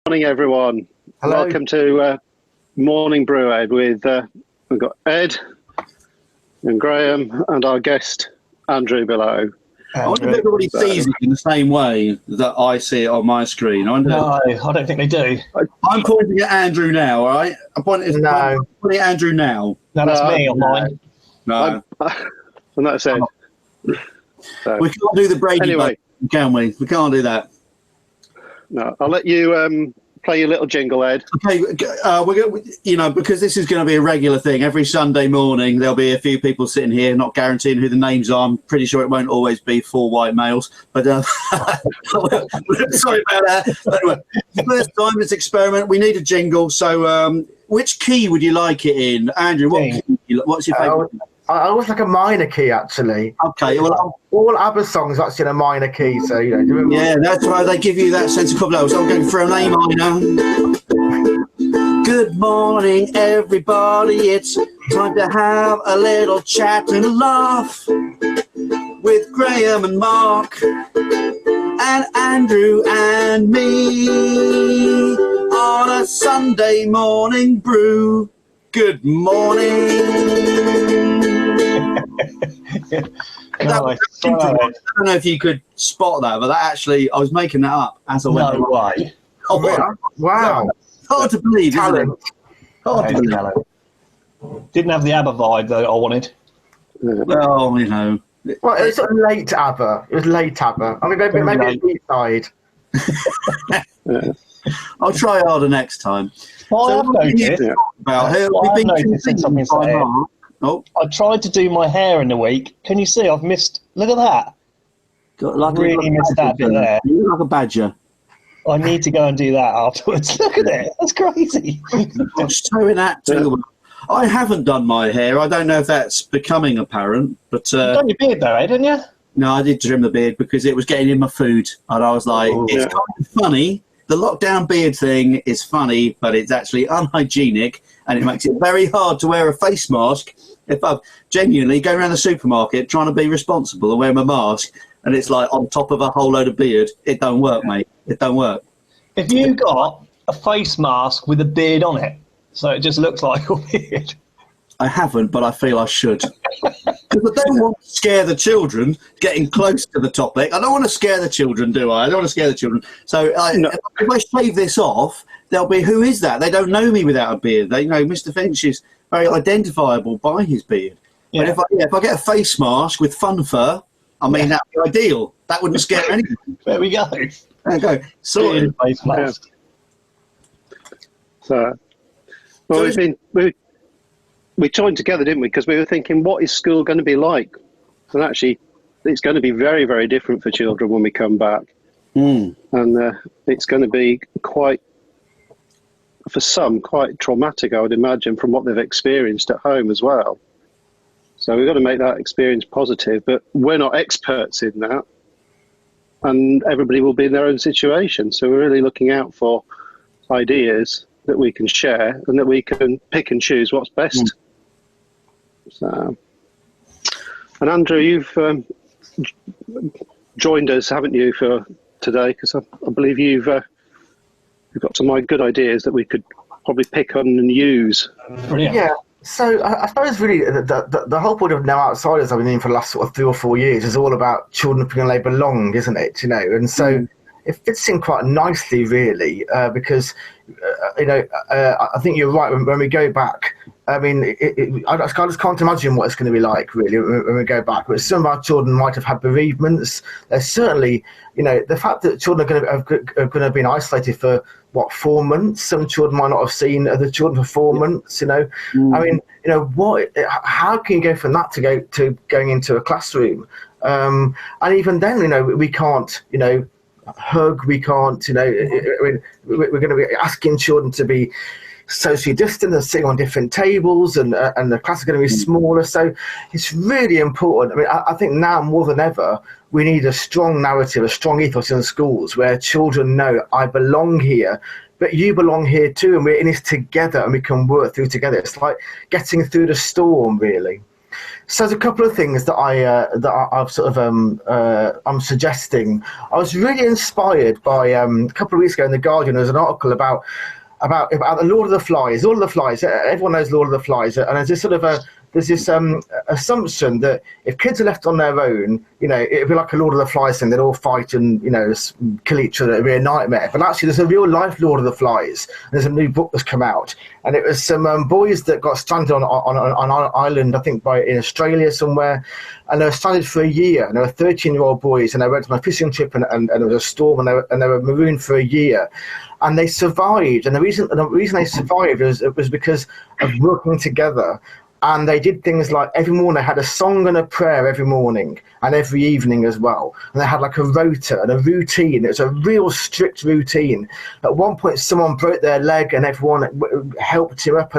Morning, everyone. Hello. Welcome to Morning BrewEd with we've got Ed and Graham and our guest Andrew below. I wonder if everybody sees it in the same way that I see it on my screen. No, I don't think they do. I'm pointing at Andrew now, all right? I'm pointing at Andrew now. No, that's me on mine. No. And that's Ed. So, We can't do the Brady anyway, button, can we? We can't do that. No, I'll let you play your little jingle, Ed. Okay, we're going, because this is going to be a regular thing. Every Sunday morning, there'll be a few people sitting here, not guaranteeing who the names are. I'm pretty sure it won't always be 4 white males, but sorry about that. Anyway, first time this experiment, we need a jingle. So, which key would you like it in, Andrew? What's your favourite? I always like a minor key, actually. Okay, well, all ABBA songs actually in a minor key, so yeah, that's why they give you that sense of confidence. So I'm going for an A minor. Good morning, everybody. It's time to have a little chat and laugh with Graham and Mark and Andrew and me on a Sunday morning brew. Good morning. I don't know if you could spot that, but that actually, I was making that up as I went. No way. Oh, wow. Hard to believe, isn't it? Hard to believe. Didn't have the ABBA vibe that I wanted. Well, Well, it was sort of late ABBA. It was late ABBA. I mean, maybe a B-side. I'll try harder next time. Well, I've noticed since I've been sat here. I tried to do my hair in the week. Can you see? I've missed. Look at that. Really missed that bit there. You look like a badger. I need to go and do that afterwards. Look at it. That's crazy. So inactive. I haven't done my hair. I don't know if that's becoming apparent, but You've done your beard though, didn't you? No, I did trim the beard because it was getting in my food, and I was like, it's kind of funny. The lockdown beard thing is funny, but it's actually unhygienic, and it makes it very hard to wear a face mask. If I'm genuinely going around the supermarket trying to be responsible and wear my mask, and it's like on top of a whole load of beard, it don't work, mate. It don't work. If you got a face mask with a beard on it, so it just looks like a beard. I haven't, but I feel I should. Because I don't want to scare the children getting close to the topic. I don't want to scare the children, do I? I don't want to scare the children. So if I shave this off, they'll be, who is that? They don't know me without a beard. They know Mr. Finch is very identifiable by his beard. Yeah. But if I get a face mask with fun fur, I mean, that'd be ideal. That wouldn't scare anyone. There we go. There you go. Sorted. Face mask. So, well, we joined together, didn't we? Because we were thinking, what is school going to be like? And actually, it's going to be very, very different for children when we come back. And it's going to be quite, for some, quite traumatic, I would imagine, from what they've experienced at home as well. So we've got to make that experience positive, but we're not experts in that. And everybody will be in their own situation. So we're really looking out for ideas that we can share and that we can pick and choose what's best. So, and Andrew, you've joined us, haven't you, for today? Because I believe you've got some good ideas that we could probably pick on and use. Brilliant. Yeah. So I suppose really the whole point of No Outsiders I've been in for the last sort of 3 or 4 years is all about children feeling they belong, isn't it? And so it fits in quite nicely, really, because I think you're right. When we go back, I mean, I just can't imagine what it's going to be like, really, when we go back. But some of our children might have had bereavements. There's certainly, the fact that children are going to have been isolated for 4 months. Some children might not have seen other children for 4 months. I mean, how can you go from that to going into a classroom? And even then, we can't, hug. We can't, we're going to be asking children to be socially distant and sitting on different tables, and the class is going to be smaller. So it's really important. I mean, I think now more than ever, we need a strong narrative, a strong ethos in the schools where children know, I belong here, but you belong here too, and we're in this together, and we can work through together. It's like getting through the storm, really. So there's a couple of things that I've sort of I'm suggesting. I was really inspired by a couple of weeks ago in the Guardian. There was an article about the Lord of the Flies. Lord of the Flies. Everyone knows Lord of the Flies, and there's this sort of assumption that if kids are left on their own, it'd be like a Lord of the Flies thing. They'd all fight and kill each other. It'd be a nightmare. But actually, there's a real life Lord of the Flies. There's a new book that's come out, and it was some boys that got stranded on an island, I think in Australia somewhere, and they were stranded for a year. And they were 13-year-old boys, and they went on a fishing trip, and there was a storm, and they were marooned for a year. And they survived, and the reason they survived was because of working together. And they did things like every morning they had a song and a prayer every morning and every evening as well. And they had like a rota and a routine. It was a real strict routine. At one point, someone broke their leg and everyone helped him up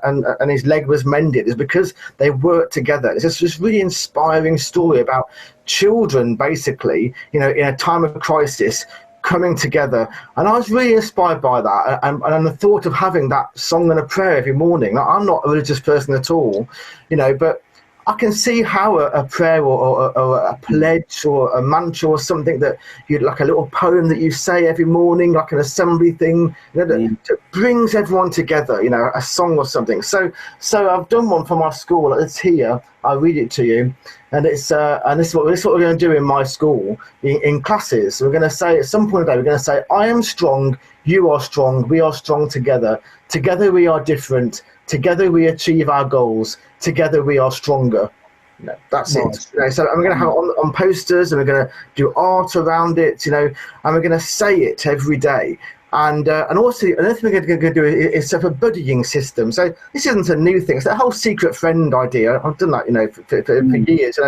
and his leg was mended. It's because they worked together. It's just this really inspiring story about children, basically, in a time of crisis, coming together. And I was really inspired by that, and the thought of having that song and a prayer every morning. Now, I'm not a religious person at all, but I can see how a prayer or a pledge or a mantra or something that you'd like a little poem that you say every morning, like an assembly thing, that brings everyone together, a song or something. So I've done one for my school. It's here. I'll read it to you. And this is what we're going to do in my school in classes. We're going to say at some point today, we're going to say, I am strong, you are strong, we are strong together. Together we are different. Together we achieve our goals. Together we are stronger. That's nice. It. So we're going to have it on posters, and we're going to do art around it, and we're going to say it every day. And also another thing we're going to do is set up a buddying system. So this isn't a new thing. It's that whole secret friend idea. I've done that, for years.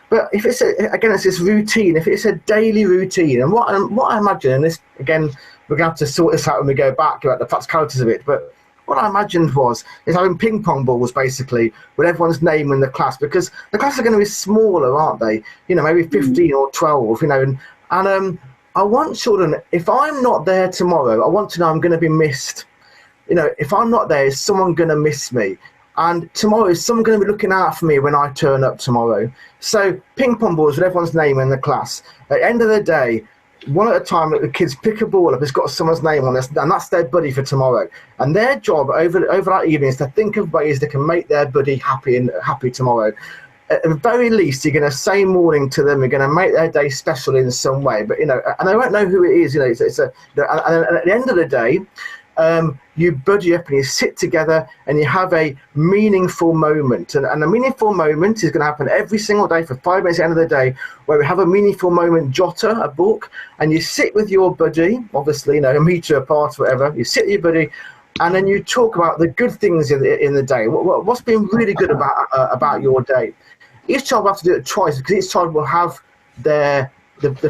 But if it's it's this routine. If it's a daily routine, and what I imagine, and this again, we're going to have to sort this out when we go back about the practicalities of it. But what I imagined is having ping pong balls, basically, with everyone's name in the class, because the classes are going to be smaller, aren't they? Maybe 15 or 12. And I want children, if I'm not there tomorrow, I want to know I'm going to be missed. If I'm not there, is someone going to miss me? And tomorrow, is someone going to be looking out for me when I turn up tomorrow? So ping pong balls with everyone's name in the class. At the end of the day, one at a time, the kids pick a ball up, it's got someone's name on it, and that's their buddy for tomorrow. And their job over that evening is to think of ways they can make their buddy happy tomorrow. At the very least, you're going to say morning to them. You're going to make their day special in some way. But and they won't know who it is. And at the end of the day, you buddy up and you sit together and you have a meaningful moment. And a meaningful moment is going to happen every single day for 5 minutes at the end of the day, where we have a meaningful moment jotter, a book, and you sit with your buddy, obviously, a meter apart or whatever. You sit with your buddy, and then you talk about the good things in the day. What's been really good about your day? Each child will have to do it twice, because each child will have the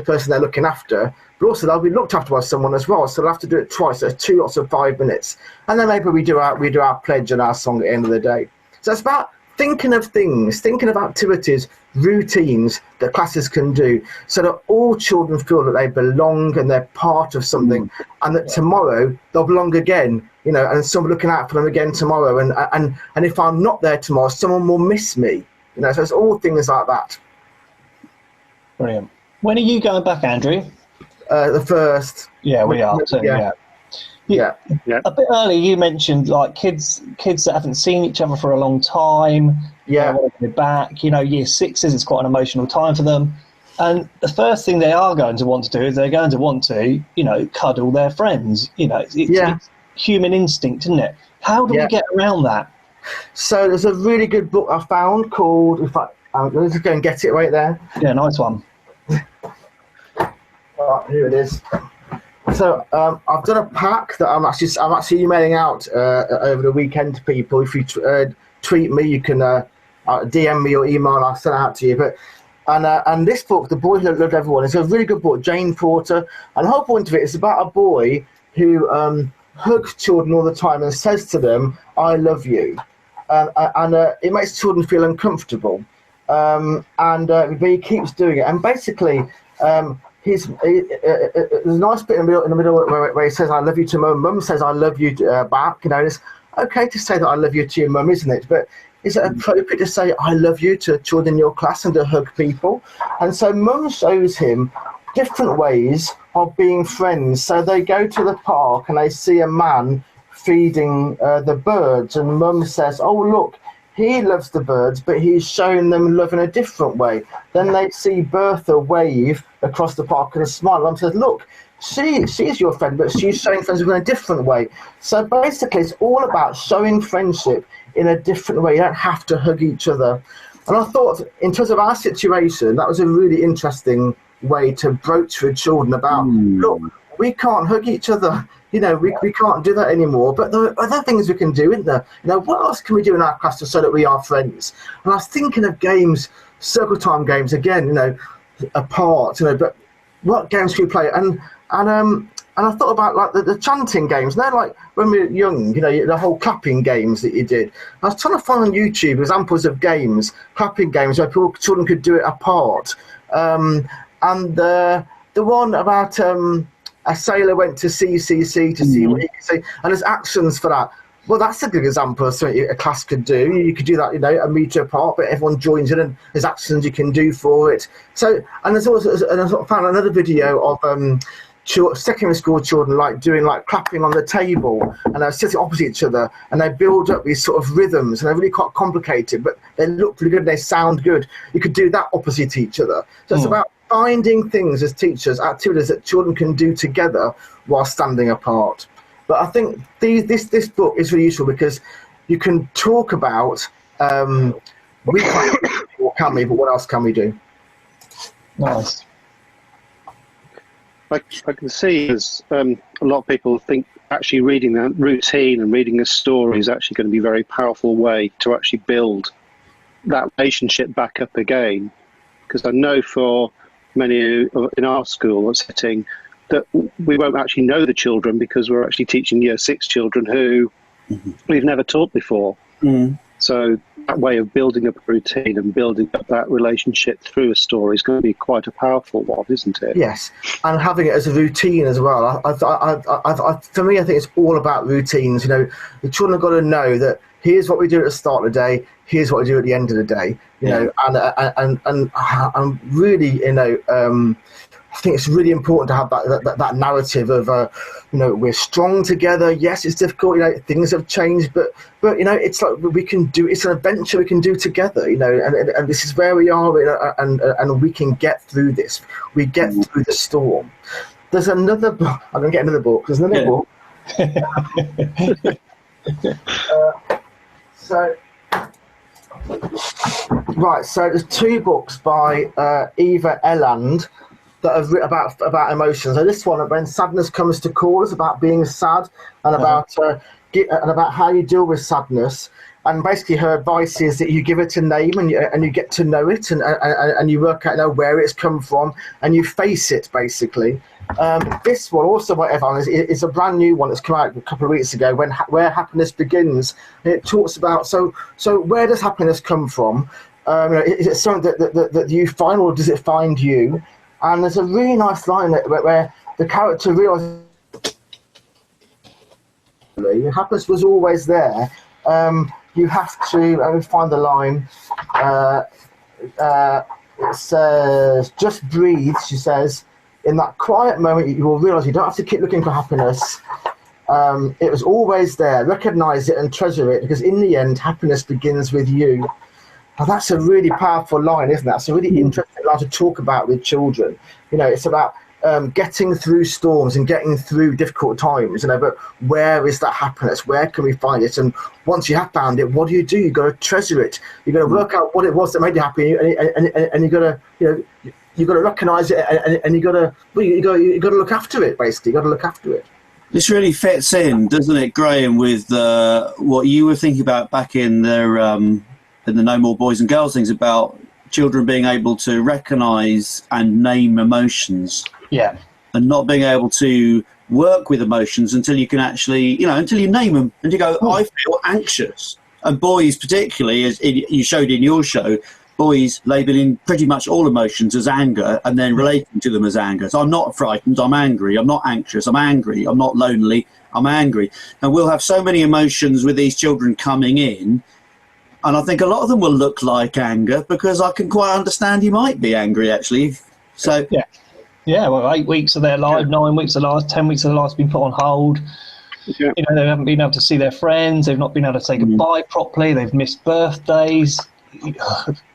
person they're looking after, but also they'll be looked after by someone as well. So they'll have to do it twice. So 2 lots of 5 minutes, and then maybe we do our pledge and our song at the end of the day. So it's about thinking of things, thinking of activities, routines that classes can do, so that all children feel that they belong and they're part of something, and that tomorrow they'll belong again. And someone looking out for them again tomorrow. And if I'm not there tomorrow, someone will miss me. So it's all things like that. Brilliant. When are you going back, Andrew? The first. Yeah, we are too. Yeah. A bit earlier, you mentioned like kids that haven't seen each other for a long time. Yeah. Want to go back. Year sixes, it's quite an emotional time for them. And the first thing they are going to want to do is they're going to want to, cuddle their friends. It's human instinct, isn't it? How do we get around that? So there's a really good book I found called, let's just go and get it right there. Yeah, nice one. Right, here it is. So I've done a pack that I'm actually emailing out over the weekend to people. If you tweet me, you can DM me or email, and I'll send it out to you. And this book, The Boy Who Loved Everyone, is a really good book, Jane Porter. And the whole point of it is about a boy who hugs children all the time and says to them, "I love you." And it makes children feel uncomfortable, but he keeps doing it. And basically, there's a nice bit in the middle where he says, "I love you" to mum. Mum says, "I love you" back. It's okay to say that I love you to your mum, isn't it? But is it appropriate to say I love you to children in your class and to hug people? And so mum shows him different ways of being friends. So they go to the park and they see a man feeding the birds, and mum says, oh, look, he loves the birds, but he's showing them love in a different way. Then they see Bertha wave across the park and smile. Mum says, look, she's your friend, but she's showing friendship in a different way. So basically, it's all about showing friendship in a different way. You don't have to hug each other. And I thought, in terms of our situation, that was a really interesting way to broach with children about, look, we can't hug each other. You know, we can't do that anymore. But there are other things we can do, isn't there? You know, what else can we do in our class to so that we are friends? And I was thinking of games, circle time games, again, you know, apart, you know, but what games can we play? And I thought about like the chanting games. You know, like when we were young, you know, the whole clapping games that you did. I was trying to find on YouTube examples of games, clapping games, where children could do it apart. And the one about a sailor went to CCC to see what he could see, and there's actions for that. Well, that's a good example of something a class could do. You could do that, you know, a metre apart, but everyone joins in, and there's actions you can do for it. So, and there's also, and I found another video of secondary school children doing clapping on the table, and they're sitting opposite each other, and they build up these sort of rhythms, and they're really quite complicated, but they look pretty good and they sound good. You could do that opposite each other. So it's about finding things as teachers, activities that children can do together while standing apart. But I think this book is really useful because you can talk about we can't or can we, but what else can we do? Nice. I can see as a lot of people think actually reading that routine and reading a story is actually going to be a very powerful way to actually build that relationship back up again. Because I know for many in our school setting that we won't actually know the children because we're actually teaching year 6 children who we've never taught before. So that way of building up a routine and building up that relationship through a story is going to be quite a powerful one, isn't it? Yes, and having it as a routine as well. For me, I think it's all about routines. You know, the children have got to know that here's what we do at the start of the day, here's what we do at the end of the day. You know, and really, you know, I think it's really important to have that narrative of, you know, we're strong together. Yes, it's difficult. You know, things have changed, but you know, it's like we can do. It's an adventure we can do together. You know, and this is where we are, and we can get through this. We get through the storm. There's another book. I'm gonna get another book. There's another book. So there's 2 books by Eva Eland that are about emotions. So this one, When Sadness Comes to Call, is about being sad and about how you deal with sadness. And basically, her advice is that you give it a name and you get to know it and you work out where it's come from and you face it basically. This one also by Evan is a brand new one that's come out a couple of weeks ago. Where Happiness Begins. And it talks about so where does happiness come from? Is it something that you find, or does it find you? And there's a really nice line where the character realizes happiness was always there. You have to, let me find the line. It says, just breathe, she says. In that quiet moment, you will realize you don't have to keep looking for happiness. It was always there. Recognize it and treasure it, because in the end, happiness begins with you. Now, that's a really powerful line, isn't it? That's a really interesting line to talk about with children. You know, it's about getting through storms and getting through difficult times, you know, but where is that happiness? Where can we find it? And once you have found it, what do? You've got to treasure it. You've got to work out what it was that made you happy, and you've got to, you know, you've got to recognise it, and you've got to look after it, basically. You've got to look after it. This really fits in, doesn't it, Graham, with what you were thinking about back in the No More Boys and Girls things about children being able to recognise and name emotions. Yeah. And not being able to work with emotions until you can actually, you know, until you name them and you go, I feel anxious. And boys particularly, as you showed in your show, boys labelling pretty much all emotions as anger and then relating to them as anger. So I'm not frightened, I'm angry. I'm not anxious, I'm angry. I'm not lonely, I'm angry. And we'll have so many emotions with these children coming in. And I think a lot of them will look like anger, because I can quite understand you might be angry, actually. So yeah. Well, 8 weeks of their life, 9 weeks of their life, 10 weeks of their life has been put on hold. Yeah. You know, they haven't been able to see their friends. They've not been able to say goodbye properly. They've missed birthdays.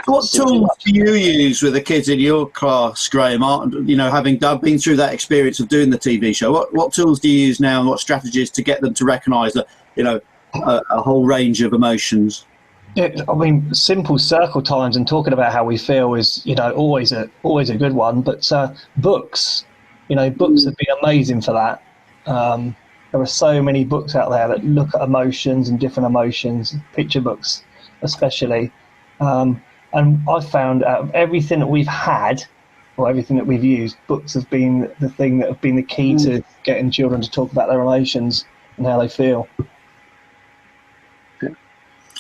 What tools do you use with the kids in your class, Graham? You know, having been through that experience of doing the TV show, what tools do you use now, and what strategies to get them to recognise that, you know, a whole range of emotions? I mean, simple circle times and talking about how we feel is, you know, always a good one. But books, you know, books have been amazing for that. There are so many books out there that look at emotions and different emotions, picture books especially. And I've found out of everything that we've had, or everything that we've used, books have been the thing that have been the key to getting children to talk about their emotions and how they feel.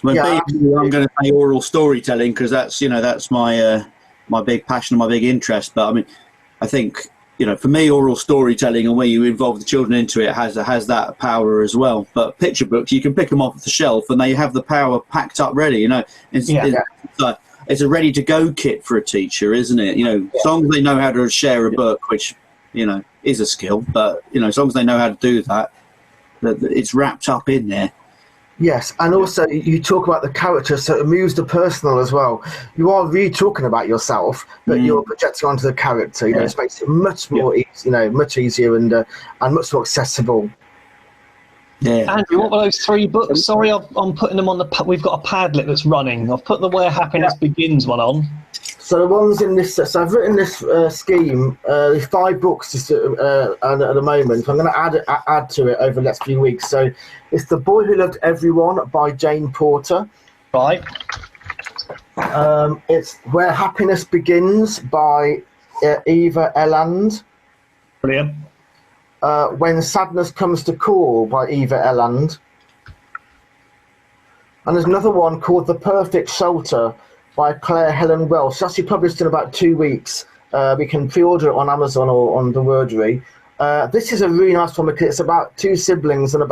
Well, I'm going to say oral storytelling, because that's, you know, that's my my big passion, my big interest. But I mean, I think, you know, for me, oral storytelling and where you involve the children into it has that power as well. But picture books, you can pick them off the shelf and they have the power packed up ready. You know, it's a ready to go kit for a teacher, isn't it? You know, as long as they know how to share a book, which, you know, is a skill, but, you know, as long as they know how to do that, it's wrapped up in there. Yes, and also you talk about the character, so it moves the personal as well. You are really talking about yourself, but you're projecting onto the character. You know, it makes it much more, much easier and much more accessible. Yeah. Andrew, what were those 3 books? Sorry, I'm putting them on we've got a Padlet that's running. I've put the Where Happiness Begins one on. So the ones in this, so I've written this scheme. There's 5 books just at the moment. I'm going to add to it over the next few weeks. So it's The Boy Who Loved Everyone by Jane Porter. Right. It's Where Happiness Begins by Eva Eland. Brilliant. When Sadness Comes to Call by Eva Eland. And there's another one called The Perfect Shelter by Claire Helen Welsh. It's actually published in about 2 weeks. We can pre-order it on Amazon or on the Wordery. This is a really nice one because it's about 2 siblings and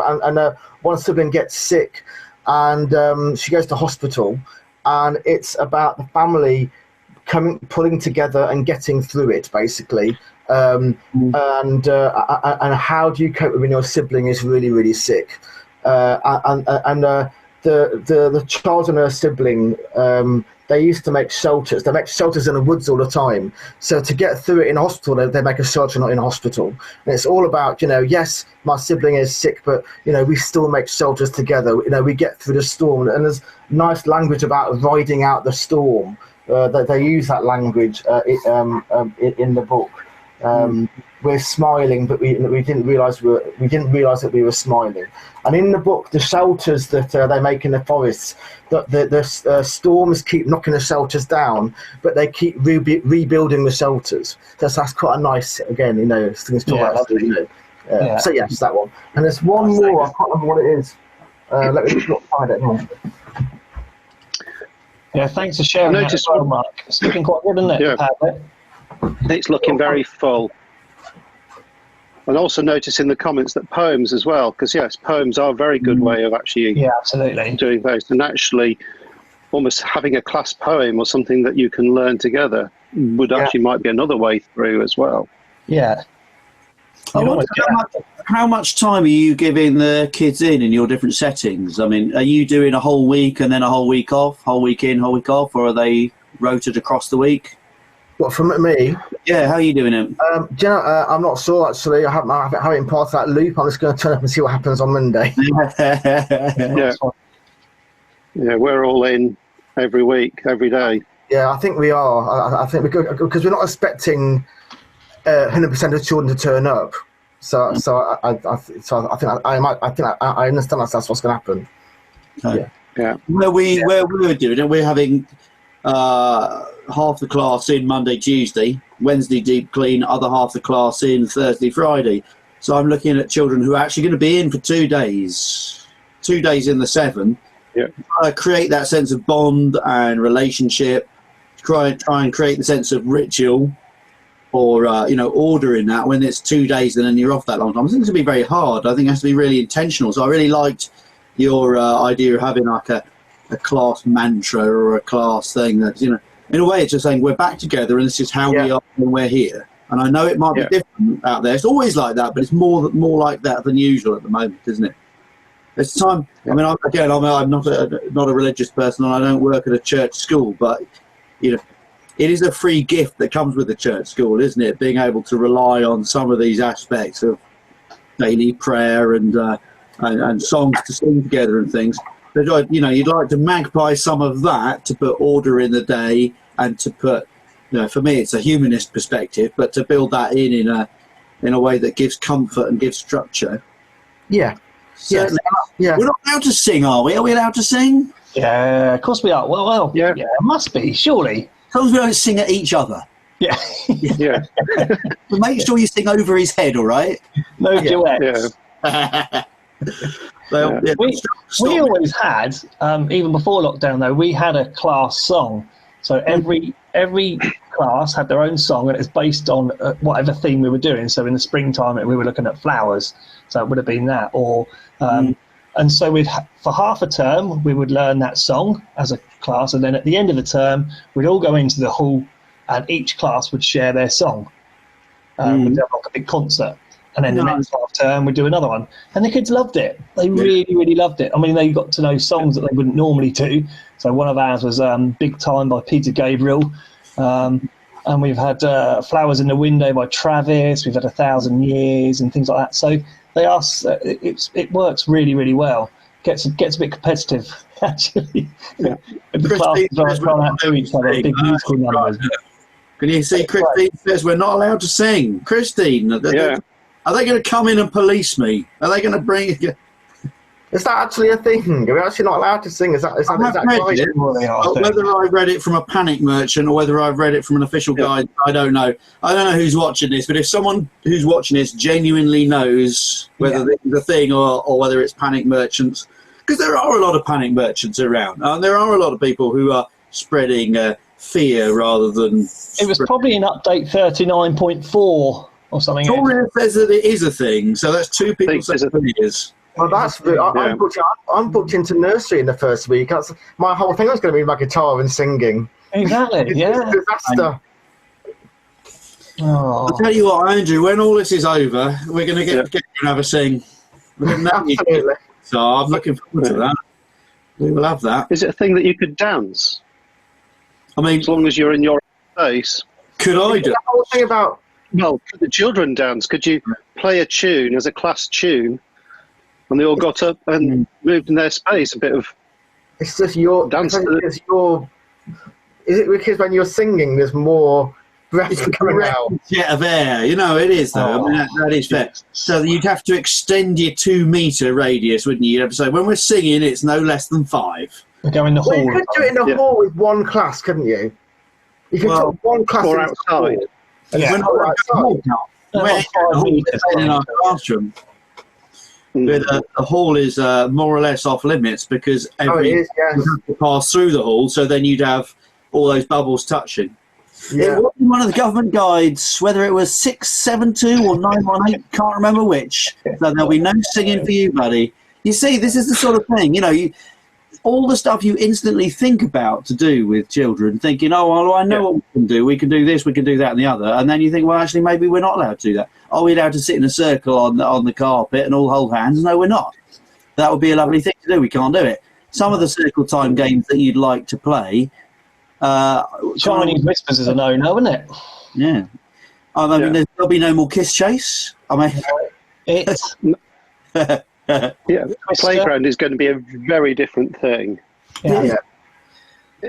one sibling gets sick and she goes to hospital, and it's about the family pulling together and getting through it, basically. And how do you cope when your sibling is really, really sick? The child and her sibling, they used to make shelters. They make shelters in the woods all the time. So to get through it in hospital, they make a shelter not in a hospital. And it's all about, yes, my sibling is sick, but, we still make shelters together. We get through the storm. And there's nice language about riding out the storm. They use that language in the book. We're smiling, but we didn't realize that we were smiling. And in the book, the shelters that they make in the forests, the storms keep knocking the shelters down, but they keep rebuilding the shelters. That's quite a nice, again, things to talk about. So yes, that one. And there's one more. I can't remember what it is. Let me just find it now. Yeah, thanks for sharing that as well, Mark. It's looking quite good, isn't it? Yeah. It's looking very full. And also notice in the comments that poems as well, because yes, poems are a very good way of actually absolutely doing those, and actually almost having a class poem or something that you can learn together would actually might be another way through as well. Yeah. I wonder how much time are you giving the kids in your different settings? I mean, are you doing a whole week and then a whole week off, whole week in, whole week off, or are they rotated across the week? What, from me? Yeah, how are you doing it? Do you know, I'm not sure actually. I haven't part of that loop. I'm just going to turn up and see what happens on Monday. Yeah, we're all in every week, every day. Yeah, I think we are. I think because we're not expecting 100% of children to turn up. So I think I understand that's what's going to happen. Yeah. Where we're doing it, we're having half the class in Monday, Tuesday, Wednesday deep clean, other half the class in Thursday, Friday. So I'm looking at children who are actually going to be in for 2 days, 2 days in the 7. Yeah. Create that sense of bond and relationship. Try and create the sense of ritual or order in that when it's 2 days and then you're off that long time. I think it's going to be very hard. I think it has to be really intentional. So I really liked your idea of having like class mantra or a class thing. That, you know, in a way, it's just saying we're back together and this is how we are when we're here. And I know it might be different out there. It's always like that, but it's more like that than usual at the moment, isn't it? It's time. I mean, I'm not a religious person, and I don't work at a church school, but you know, it is a free gift that comes with the church school, isn't it? Being able to rely on some of these aspects of daily prayer and songs to sing together and things. But you know, you'd like to magpie some of that to put order in the day and to put, you know, for me, it's a humanist perspective, but to build that in a way that gives comfort and gives structure. Yeah. Certainly. Yeah. We're not allowed to sing, are we? Are we allowed to sing? Yeah, of course we are. Well, yeah, it must be, surely. As long as we don't sing at each other. Yeah. Yeah. But make sure you sing over his head, all right? No duets. Yeah. We always had, even before lockdown though, we had a class song. So every class had their own song, and it was based on whatever theme we were doing. So in the springtime, we were looking at flowers, so it would have been that. Or and so for half a term, we would learn that song as a class, and then at the end of the term, we'd all go into the hall, and each class would share their song. We'd have like a big concert. And then the next half term, we'd do another one. And the kids loved it. They really, really loved it. I mean, they got to know songs that they wouldn't normally do. So one of ours was Big Time by Peter Gabriel. And we've had Flowers in the Window by Travis. We've had 1,000 Years and things like that. So they are. It works really, really well. Gets a bit competitive, actually. Yeah. The classes are trying out to each other, big musical numbers. Can you see Christine says we're not allowed to sing? Christine, are they going to come in and police me? Are they going to bring... Is that actually a thing? Are we actually not allowed to sing? Is that right? Whether I read it from a panic merchant or whether I've read it from an official guide, I don't know. I don't know who's watching this, but if someone who's watching this genuinely knows whether this is a thing or whether it's panic merchants, because there are a lot of panic merchants around, and there are a lot of people who are spreading fear rather than... It was probably in update 39.4 or something. Toria says that it is a thing, so that's two people saying it is. Well, that's I'm booked into nursery in the first week. My whole thing was going to be my guitar and singing. Exactly, It's a disaster. I'll tell you what, Andrew, when all this is over, we're going to get together and have a sing. Absolutely. So I'm looking forward to that. We will have that. Is it a thing that you could dance? I mean, as long as you're in your space. Could I do? The whole thing about... Well, could the children dance? Could you play a tune as a class tune, and they all got up and moved in their space? A bit of... It's just your... dance. Is it because when you're singing, there's more breath coming out? Jet of air. You know, it is, though. I mean, that is fair. So you'd have to extend your 2-meter radius, wouldn't you? You'd have to say, when we're singing, it's no less than 5. We go in the hall. You could do it in the hall with one class, couldn't you? You could put one class or in outside. Yeah. We're in our classroom. The hall is more or less off limits because you have to pass through the hall, so then you'd have all those bubbles touching. Yeah. It was one of the government guides, whether it was 672 or 918, can't remember which. So there'll be no singing for you, buddy. You see, this is the sort of thing, you know, all the stuff you instantly think about to do with children, thinking, oh, well, I know what we can do. We can do this, we can do that and the other. And then you think, well, actually, maybe we're not allowed to do that. Are we allowed to sit in a circle on the carpet and all hold hands? No, we're not. That would be a lovely thing to do. We can't do it. Some of the circle time games that you'd like to play... Chinese Whispers is a no-no, isn't it? Yeah. I mean, there'll be no more Kiss Chase. I mean... It's... Playground is going to be a very different thing. Yeah.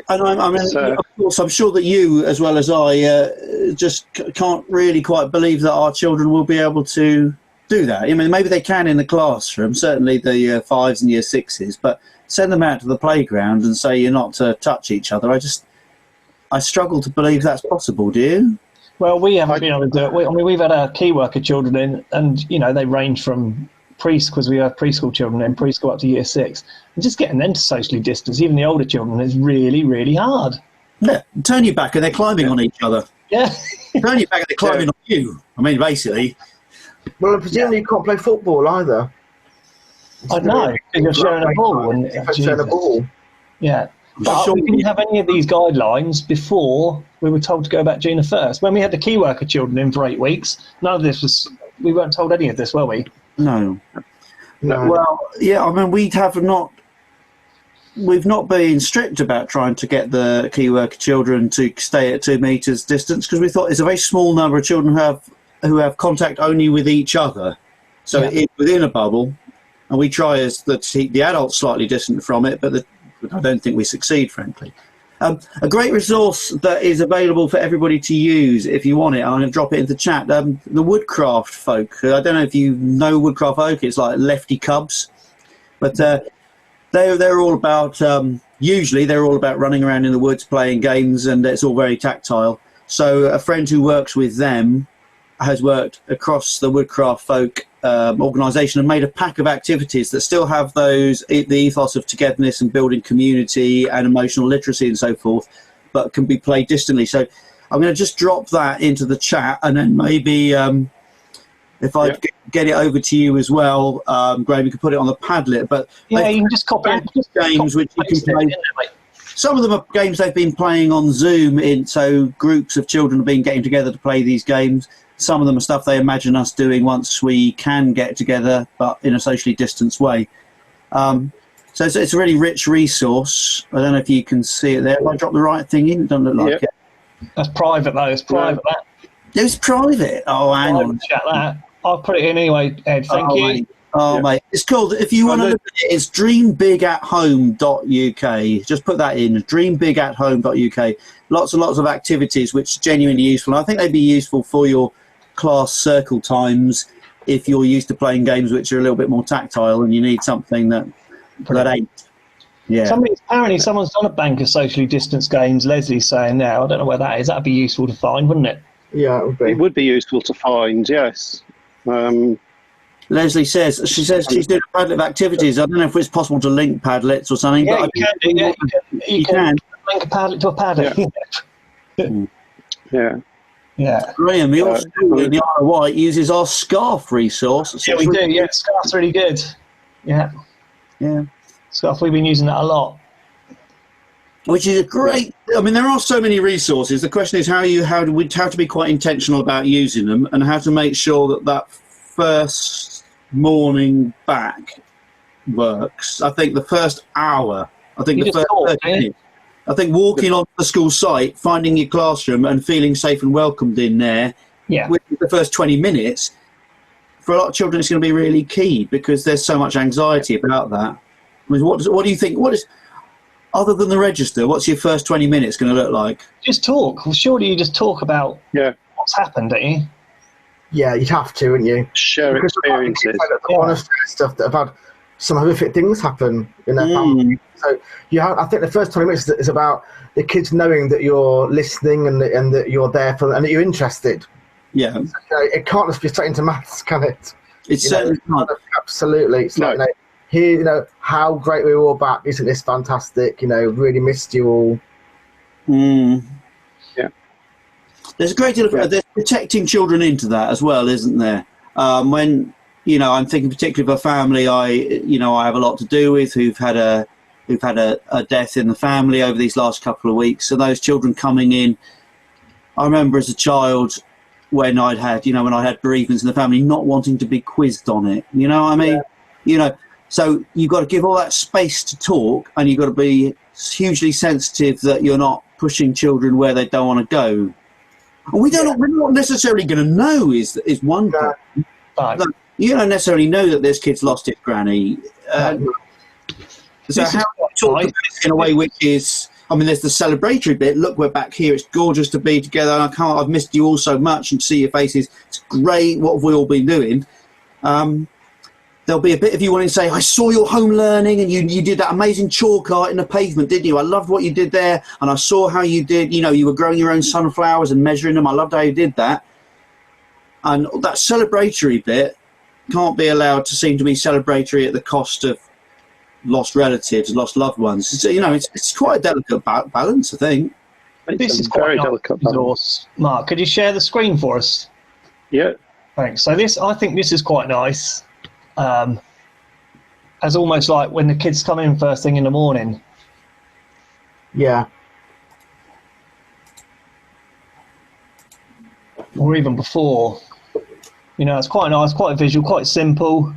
And of course, I'm sure that you, as well as I, just can't really quite believe that our children will be able to do that. I mean, maybe they can in the classroom, certainly the year 5s and year 6s, but send them out to the playground and say you're not to touch each other. I struggle to believe that's possible, do you? Well, we haven't been able to do it. We've had our key worker children in, and, you know, they range from because we have preschool children in preschool up to year 6, and just getting them to socially distance, even the older children, is really, really hard. Yeah, turn your back and they're climbing on each other. Yeah. Turn your back and they're climbing on you. I mean, basically. Well, presumably you can't play football either. I know, because you're sharing a ball. Sharing a ball. Yeah. But we didn't have any of these guidelines before we were told to go back June the 1st. When we had the key worker children in for 8 weeks, none of this was, we weren't told any of this, were we? No. No. Well, yeah, I mean, we've not been strict about trying to get the key worker children to stay at 2 meters distance, because we thought it's a very small number of children who have contact only with each other. So it's within a bubble, and we try to keep the adults slightly distant from it, but I don't think we succeed, frankly. A great resource that is available for everybody to use if you want it, I'm going to drop it into the chat, the Woodcraft folk. I don't know if you know Woodcraft folk, it's like Lefty Cubs, but they're all about, usually they're all about running around in the woods playing games, and it's all very tactile. So a friend who works with them has worked across the Woodcraft folk organisation and made a pack of activities that still have the ethos of togetherness and building community and emotional literacy and so forth, but can be played distantly. So I'm going to just drop that into the chat, and then maybe if I get it over to you as well, Graham, you can put it on the Padlet. But you can just copy games which you can play. Some of them are games they've been playing on Zoom, so groups of children have been getting together to play these games. Some of them are stuff they imagine us doing once we can get together, but in a socially distanced way. So it's a really rich resource. I don't know if you can see it there. If I drop the right thing in, it doesn't look like it. That's private, though. It's private, that. It's private? Oh, hang on. Chat that. I'll put it in anyway, Ed. Thank you. Mate. Mate. It's called, if you want to look at it, it's dreambigathome.uk. Just put that in, dreambigathome.uk. Lots and lots of activities which are genuinely useful. I think they'd be useful for your class circle times if you're used to playing games which are a little bit more tactile and you need something that ain't. Yeah. Apparently someone's done a bank of socially distanced games, Leslie's saying now. I don't know where that is. That'd be useful to find, wouldn't it? Yeah, it would be. It would be useful to find, yes. Leslie says she's doing a Padlet of activities. I don't know if it's possible to link Padlets or something. Yeah, but you can link a Padlet to a Padlet. Yeah. Graham, your school in the Isle of Wight uses our scarf resource. Yeah, we do. Yeah, scarf's really good. Yeah. Scarf, we've been using that a lot. Which is a great. I mean, there are so many resources. The question is how to be quite intentional about using them, and how to make sure that first morning back works. I think the first hour. I think the first 30 minutes. I think walking onto the school site, finding your classroom and feeling safe and welcomed in there, within the first 20 minutes, for a lot of children it's going to be really key, because there's so much anxiety about that. I mean, what do you think? Other than the register, what's your first 20 minutes going to look like? Just talk. Well, surely you just talk about what's happened, don't you? Yeah, you'd have to, wouldn't you? Share experiences. Honest stuff that have had some horrific things happen in their family. So I think the first 20 minutes is about the kids knowing that you're listening and that you're there for, and that you're interested. Yeah. So, it can't just be straight into maths, can it? It's certainly not. Absolutely. It's like, here, how great we were all back. Isn't this fantastic? Really missed you all. Yeah. There's a great deal of there's protecting children into that as well, isn't there? When I'm thinking particularly of a family I have a lot to do with who've had a death in the family over these last couple of weeks. So those children coming in, I remember as a child when I'd had bereavements in the family, not wanting to be quizzed on it. You know what I mean? So you've got to give all that space to talk, and you've got to be hugely sensitive that you're not pushing children where they don't want to go. And we're not necessarily going to know is one thing. But you don't necessarily know that this kid's lost his granny. So how do you talk about this in a way which is, there's the celebratory bit. Look, we're back here. It's gorgeous to be together. I've missed you all so much, and see your faces. It's great. What have we all been doing? There'll be a bit of you wanting to say, I saw your home learning, and you did that amazing chalk art in the pavement, didn't you? I loved what you did there, and I saw how you did, you were growing your own sunflowers and measuring them. I loved how you did that. And that celebratory bit can't be allowed to seem to be celebratory at the cost of lost relatives, lost loved ones. So, it's quite a delicate balance, I think. This is quite a delicate resource. Mark, could you share the screen for us? Yeah. Thanks. So I think this is quite nice. As almost like when the kids come in first thing in the morning, Yeah. Or even before. You know, it's quite nice, quite visual, quite simple.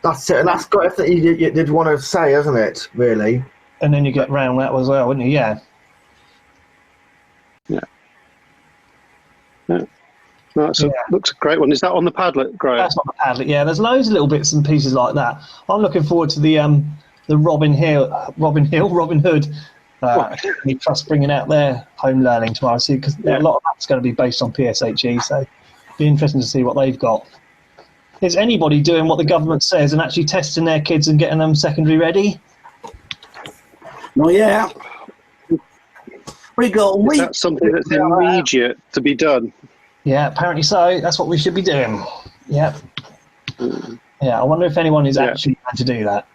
That's it, and that's got everything you'd want to say, hasn't it, really? And then you get round that as well, wouldn't you? Yeah. Yeah. No, looks a great one. Is that on the Padlet, Graham? That's not the Padlet, yeah. There's loads of little bits and pieces like that. I'm looking forward to the Robin Hood Trust bringing out their home learning tomorrow, because a lot of that's going to be based on PSHE, so it'll be interesting to see what they've got. Is anybody doing what the government says and actually testing their kids and getting them secondary ready? Well, yeah. We got Is that something that's immediate to be done? Yeah, apparently so. That's what we should be doing. Yeah. Yeah, I wonder if anyone is actually going to do that.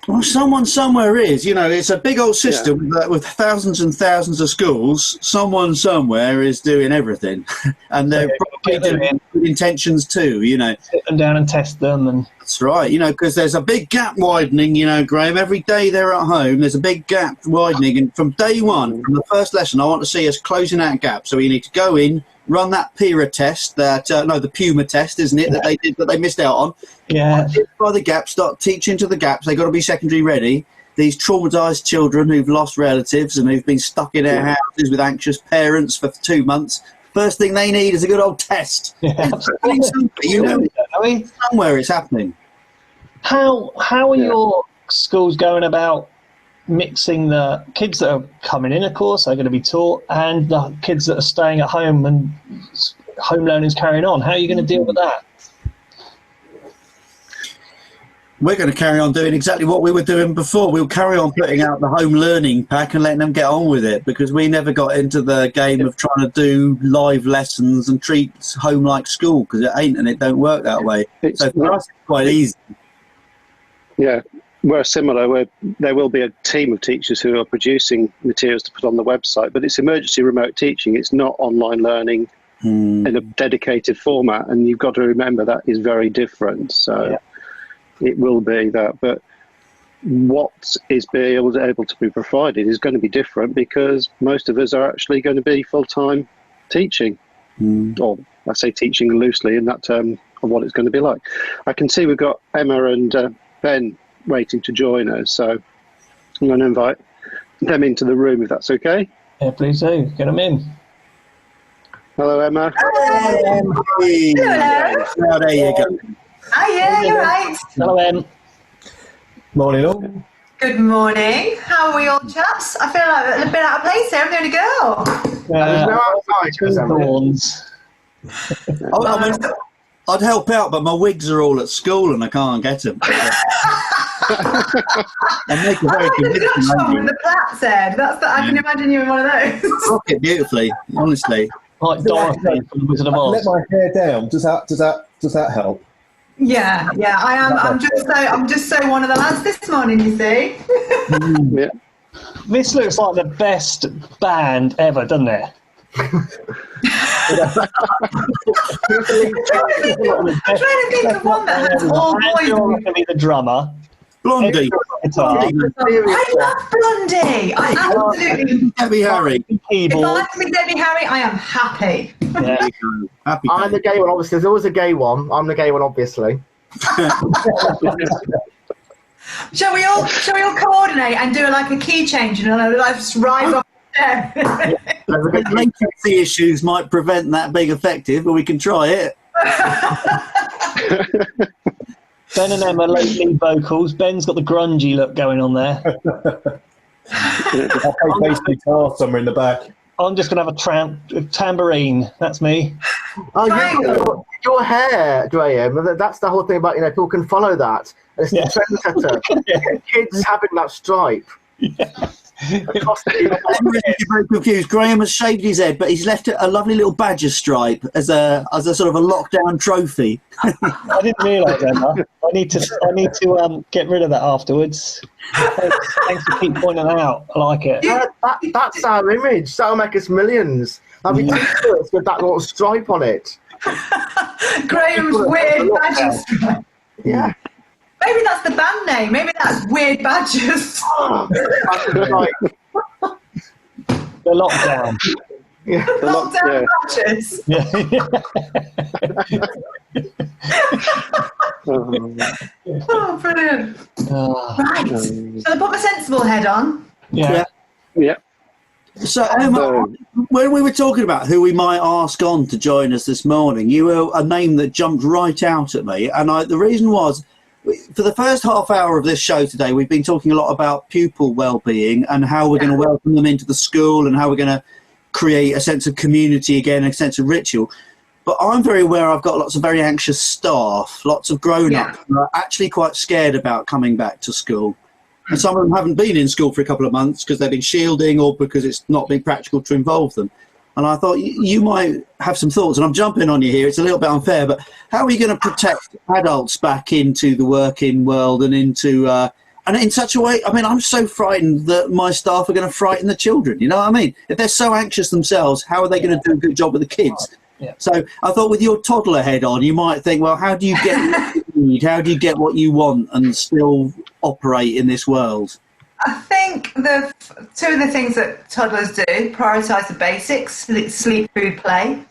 Well, someone somewhere is. You know, it's a big old system with thousands and thousands of schools. Someone somewhere is doing everything. And they're probably doing good intentions too, you know. Sit them down and test them. And that's right, you know, because there's a big gap widening, you know, Graham. Every day they're at home, there's a big gap widening. And from day one, from the first lesson, I want to see us closing that gap. So we need to go in, run that PIRA test, the Puma test, isn't it, that they missed out on. Yeah. By the gap, start teaching to the gaps. They've got to be secondary ready. These traumatised children who've lost relatives and who've been stuck in their houses with anxious parents for 2 months, first thing they need is a good old test. Yeah. You know, somewhere it's happening. How are your schools going about mixing the kids that are coming in, of course, are going to be taught, and the kids that are staying at home and home learning is carrying on? How are you going to deal with that? We're going to carry on doing exactly what we were doing before. We'll carry on putting out the home learning pack and letting them get on with it, because we never got into the game of trying to do live lessons and treat home like school, because it ain't, and it don't work that way. So for us, it's quite easy. Yeah, we're similar. There will be a team of teachers who are producing materials to put on the website, but it's emergency remote teaching. It's not online learning in a dedicated format, and you've got to remember that is very different. So it will be that, but what is able to be provided is going to be different, because most of us are actually going to be full-time teaching, or I say teaching loosely in that term of what it's going to be like. I can see we've got Emma and Ben waiting to join us, so I'm going to invite them into the room if that's okay. Yeah, please do. Get them in. Hello, Emma. Hello. Oh, there you go. Hiya, you're right. Hello, Em. Morning, all. Good morning. How are we all, chaps? I feel like a bit out of place here. I'm the only girl. There's no outside. Thorns. I'd help out, but my wigs are all at school and I can't get them. I make a very convincing one with the plaits head. I can imagine you in one of those. rock it beautifully, honestly. Like Dorothy from the Wizard of Oz. Let my hair down. Does that help? Yeah. I am. I'm just so one of the lads this morning. You see. Yeah. This looks like the best band ever, doesn't it? I'm trying to think of one that has all boys. Going to be the drummer. Blondie. I love Blondie. I absolutely. Debbie Harry. If I can be Debbie Harry, I am happy. Yeah. Happy. I'm the gay one, obviously. There's always a gay one. I'm the gay one, obviously. Shall we all coordinate and do like a key change and like just rise off there? Latency issues might prevent that being effective, but we can try it. Ben and Emma lead vocals. Ben's got the grungy look going on there. I'll play bass guitar somewhere in the back. I'm just going to have a tambourine. That's me. Oh, your hair, Graham. That's the whole thing about, people can follow that. It's the trendsetter. Kids having that stripe. I'm very confused. Graham has shaved his head, but he's left it a lovely little badger stripe as a sort of a lockdown trophy. I didn't realise that. I need to get rid of that afterwards. Thanks for keep pointing that out. I like it. Yeah, that's our image. That'll make us millions. That'll be t-shirts with that little stripe on it. Graham's weird badger stripe. Yeah. Maybe that's the band name. Maybe that's Weird Badgers. The lockdown. Yeah. Lockdown Badgers. Yeah. Oh, brilliant. Right. Shall I put my sensible head on? Yeah. Yeah. So, Emma, when we were talking about who we might ask on to join us this morning, you were a name that jumped right out at me. And the reason was, for the first half hour of this show today, we've been talking a lot about pupil well-being and how we're going to welcome them into the school and how we're going to create a sense of community again, a sense of ritual. But I'm very aware I've got lots of very anxious staff, lots of grown-ups who are actually quite scared about coming back to school. And some of them haven't been in school for a couple of months because they've been shielding or because it's not been practical to involve them. And I thought you might have some thoughts, and I'm jumping on you here. It's a little bit unfair, but how are you going to protect adults back into the working world and into and in such a way? I mean, I'm so frightened that my staff are going to frighten the children. You know what I mean? If they're so anxious themselves, how are they going to do a good job with the kids? Yeah. So I thought with your toddler head on, you might think, well, how do you get what you need? How do you get what you want and still operate in this world? I think the two of the things that toddlers do, prioritise the basics, sleep, food, play.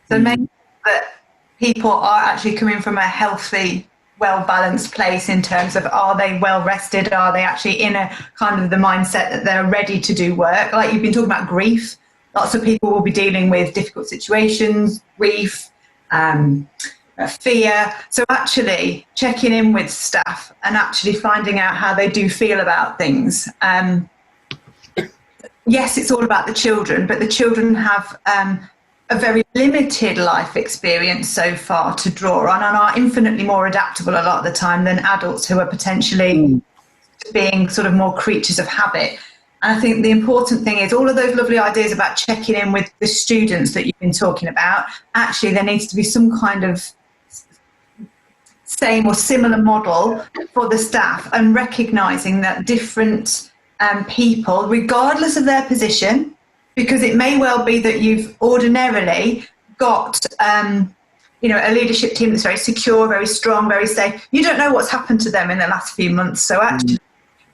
So make sure that people are actually coming from a healthy, well-balanced place in terms of, are they well rested? Are they actually in a kind of the mindset that they're ready to do work? Like you've been talking about grief. Lots of people will be dealing with difficult situations, grief, fear. So actually checking in with staff and actually finding out how they do feel about things. Yes, it's all about the children, but the children have a very limited life experience so far to draw on and are infinitely more adaptable a lot of the time than adults who are potentially being sort of more creatures of habit. And I think the important thing is all of those lovely ideas about checking in with the students that you've been talking about, actually there needs to be some kind of same or similar model for the staff, and recognising that different people, regardless of their position, because it may well be that you've ordinarily got a leadership team that's very secure, very strong, very safe. You don't know what's happened to them in the last few months. So actually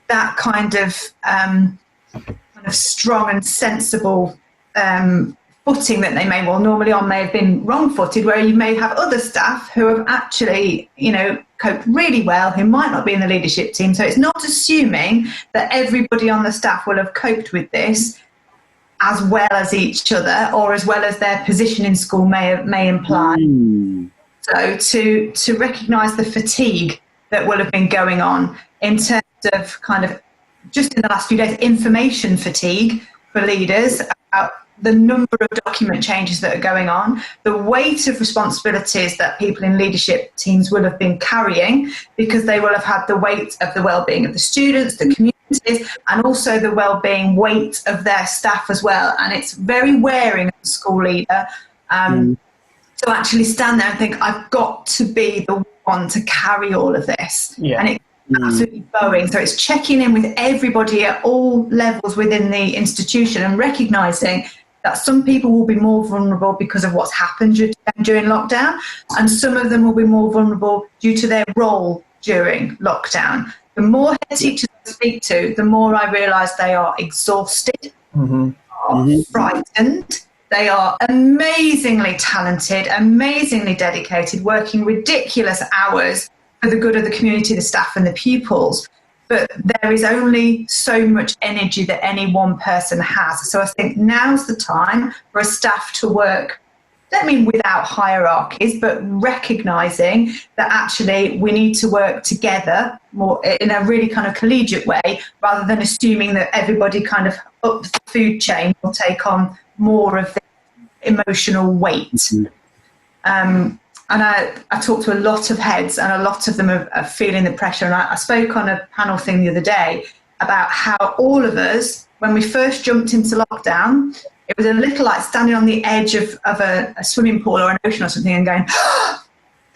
that kind of strong and sensible footing that they may well normally on may have been wrong-footed, where you may have other staff who have actually, coped really well, who might not be in the leadership team. So it's not assuming that everybody on the staff will have coped with this as well as each other or as well as their position in school may imply. So to recognise the fatigue that will have been going on in terms of kind of just in the last few days, information fatigue for leaders about the number of document changes that are going on, the weight of responsibilities that people in leadership teams will have been carrying, because they will have had the weight of the well-being of the students, the communities, and also the well-being weight of their staff as well. And it's very wearing as a school leader to actually stand there and think, I've got to be the one to carry all of this. Yeah. And it's absolutely bowing. So it's checking in with everybody at all levels within the institution and recognising that some people will be more vulnerable because of what's happened during lockdown, and some of them will be more vulnerable due to their role during lockdown. The more head teachers I speak to, the more I realise they are exhausted, are frightened. They are amazingly talented, amazingly dedicated, working ridiculous hours for the good of the community, the staff and the pupils. But there is only so much energy that any one person has. So I think now's the time for a staff to work, I don't mean without hierarchies, but recognising that actually we need to work together more in a really kind of collegiate way, rather than assuming that everybody kind of up the food chain will take on more of the emotional weight. And I talked to a lot of heads, and a lot of them are feeling the pressure. And I spoke on a panel thing the other day about how all of us, when we first jumped into lockdown, it was a little like standing on the edge of a swimming pool or an ocean or something and going,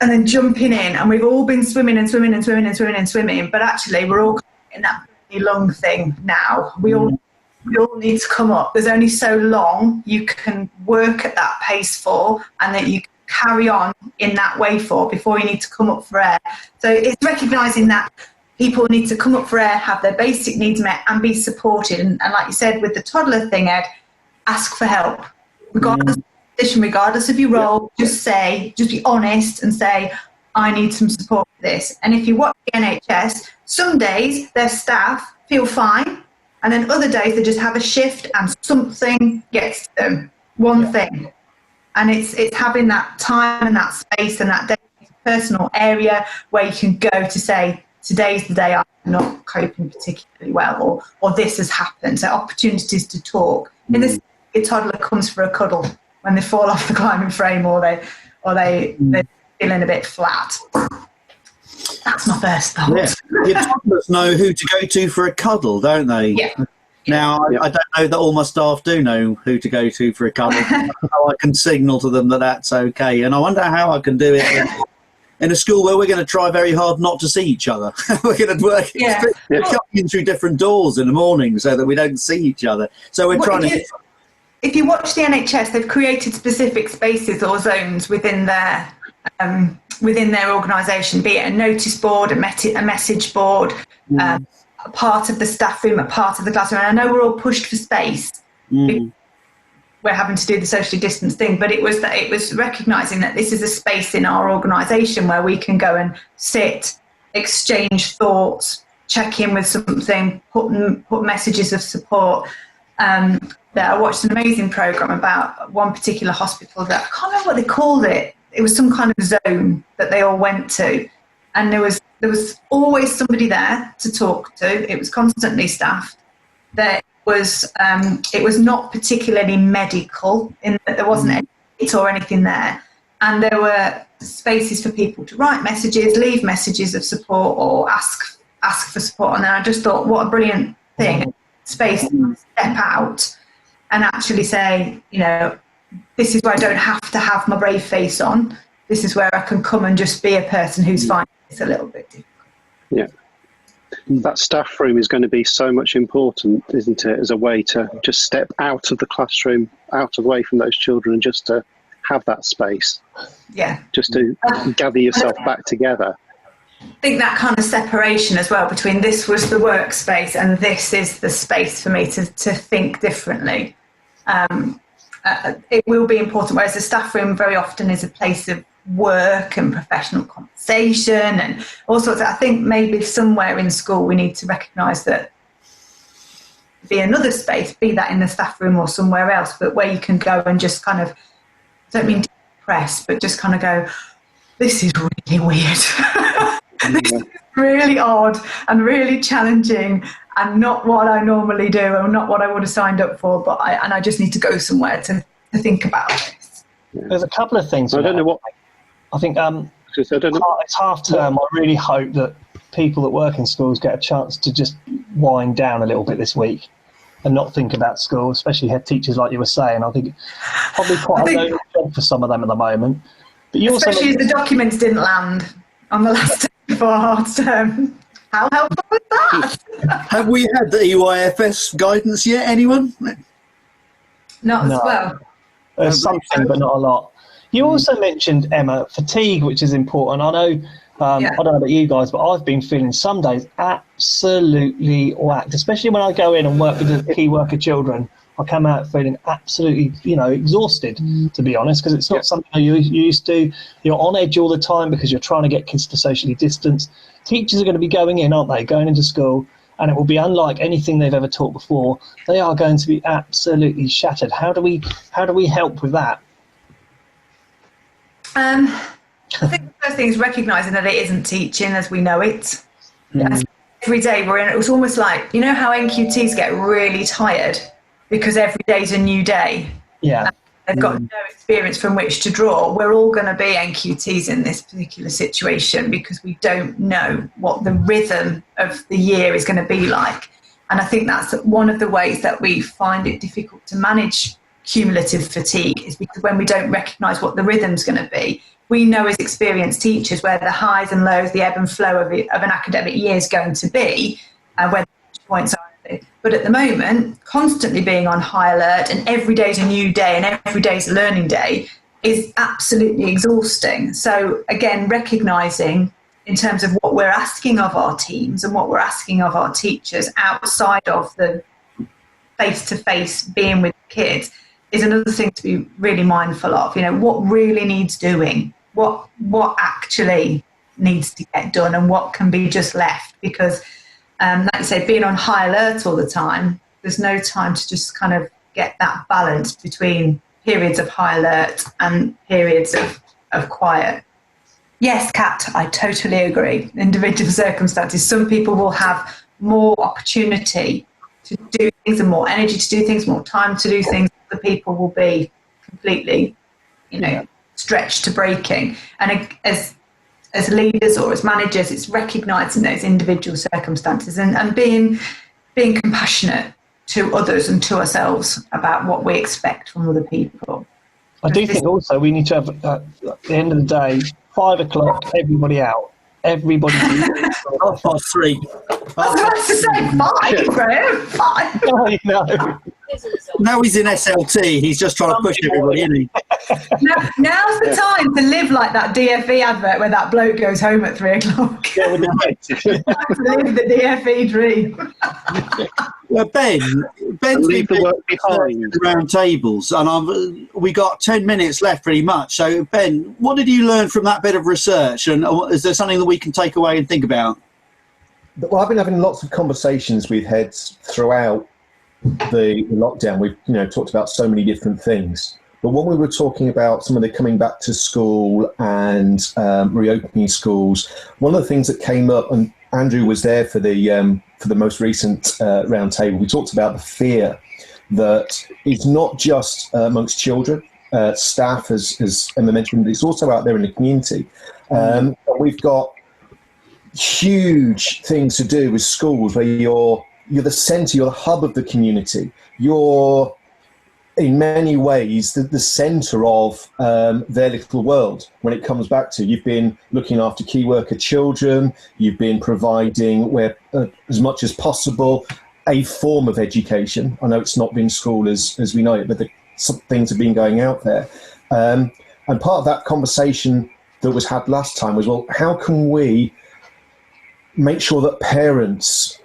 and then jumping in. And we've all been swimming and swimming and swimming and swimming and swimming. But actually, we're all in that really long thing now. We all need to come up. There's only so long you can work at that pace for, and that you can carry on in that way for before you need to come up for air. So it's recognising that people need to come up for air, have their basic needs met and be supported. And like you said, with the toddler thing, Ed, ask for help. Regardless of position, regardless of your role, just be honest and say, I need some support for this. And if you watch the NHS, some days their staff feel fine, and then other days they just have a shift and something gets to them, one thing. And it's having that time and that space and that personal area where you can go to say, today's the day I'm not coping particularly well, or this has happened. So opportunities to talk. In this, a toddler comes for a cuddle when they fall off the climbing frame or they're feeling a bit flat. That's my first thought. Yeah. Your toddlers know who to go to for a cuddle, don't they? Yeah. Now, I don't know that all my staff do know who to go to for a cuddle. How I can signal to them that that's okay. And I wonder how I can do it in a school where we're going to try very hard not to see each other. We're going to work coming through different doors in the morning so that we don't see each other. So we're trying to... If you watch the NHS, they've created specific spaces or zones within their organisation, be it a notice board, a message board, a part of the staff room, a part of the classroom. And I know we're all pushed for space. We're having to do the socially distanced thing, but it was recognising that this is a space in our organisation where we can go and sit, exchange thoughts, check in with something, put messages of support. That I watched an amazing programme about one particular hospital that I can't remember what they called it. It was some kind of zone that they all went to, and there was always somebody there to talk to. It was constantly staffed. It was not particularly medical in that there wasn't any kit or anything there, and there were spaces for people to write messages, leave messages of support, or ask for support. And then I just thought, what a brilliant thing, space to step out and actually say, this is where I don't have to have my brave face on. This is where I can come and just be a person who's finding this a little bit difficult. Yeah. That staff room is going to be so much important, isn't it, as a way to just step out of the classroom, away from those children, and just to have that space. Yeah. Just to gather yourself back together. I think that kind of separation as well between this was the workspace and this is the space for me to think differently. It will be important, whereas the staff room very often is a place of work and professional conversation and all sorts of, I think maybe somewhere in school we need to recognise that be another space, be that in the staff room or somewhere else, but where you can go and just kind of, I don't mean depress, but just kind of go, this is really weird. This is really odd and really challenging and not what I normally do or not what I would have signed up for, but I just need to go somewhere to think about this. There's a couple of things. I don't know what... I think it's half term. I really hope that people that work in schools get a chance to just wind down a little bit this week and not think about school, especially head teachers like you were saying. I think probably quite a lonely job for some of them at the moment. But you especially if the documents didn't land on the last day before half term. How helpful was that? Have we had the EYFS guidance yet, anyone? Not as well. There's something, but not a lot. You also mentioned, Emma, fatigue, which is important. I know, I don't know about you guys, but I've been feeling some days absolutely whacked, especially when I go in and work with the key worker children. I come out feeling absolutely, exhausted, to be honest, because it's not something you're used to. You're on edge all the time because you're trying to get kids to socially distance. Teachers are going to be going in, aren't they, going into school, and it will be unlike anything they've ever taught before. They are going to be absolutely shattered. How do we help with that? I think the first thing is recognising that it isn't teaching as we know it. Every day we're in, it was almost like, how NQTs get really tired because every day's a new day. Yeah. They've got no experience from which to draw. We're all going to be NQTs in this particular situation because we don't know what the rhythm of the year is going to be like. And I think that's one of the ways that we find it difficult to manage cumulative fatigue is because when we don't recognise what the rhythm's going to be, we know as experienced teachers where the highs and lows, the ebb and flow of an academic year is going to be, where the points are. But at the moment, constantly being on high alert and every day's a new day and every day's a learning day, is absolutely exhausting. So again, recognising in terms of what we're asking of our teams and what we're asking of our teachers outside of the face-to-face being with kids is another thing to be really mindful of. You know, what really needs doing, what actually needs to get done, and what can be just left. Because, like you say, being on high alert all the time, there's no time to just kind of get that balance between periods of high alert and periods of quiet. Yes, Kat, I totally agree. Individual circumstances. Some people will have more opportunity to do things and more energy to do things, more time to do things. Other people will be completely, stretched to breaking. And as leaders or as managers, it's recognising those individual circumstances and being compassionate to others and to ourselves about what we expect from other people. I do think also we need to have, at the end of the day, 5 o'clock, everybody out. Everybody. 3:30. I was about to say 5, Graham. 5. I know. Now he's in SLT. He's just trying to push everybody, isn't he? Now's the time to live like that DFE advert where that bloke goes home at 3 o'clock. Yeah, with the Live the DFE dream. Well, Ben's leave the work behind. Round tables, and we got 10 minutes left, pretty much. So, Ben, what did you learn from that bit of research, and is there something that we can take away and think about? Well, I've been having lots of conversations with heads throughout the lockdown. We've talked about so many different things, but when we were talking about some of the coming back to school and reopening schools, one of the things that came up, and Andrew was there for the most recent round table, we talked about the fear that is not just amongst children, staff, as Emma mentioned, but it's also out there in the community. We've got huge things to do with schools where you're the centre, you're the hub of the community. You're, in many ways, the centre of their little world when it comes back to. You've been looking after key worker children, you've been providing, where as much as possible, a form of education. I know it's not been school as we know it, but some things have been going out there. And part of that conversation that was had last time was, well, how can we make sure that parents'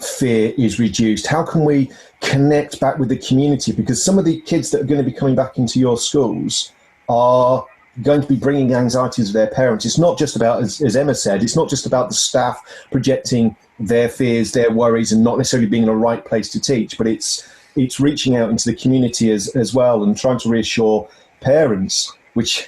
fear is reduced? How can we connect back with the community? Because some of the kids that are going to be coming back into your schools are going to be bringing anxieties of their parents. It's not just about, as Emma said, it's not just about the staff projecting their fears, their worries, and not necessarily being in the right place to teach, but it's reaching out into the community as well and trying to reassure parents, which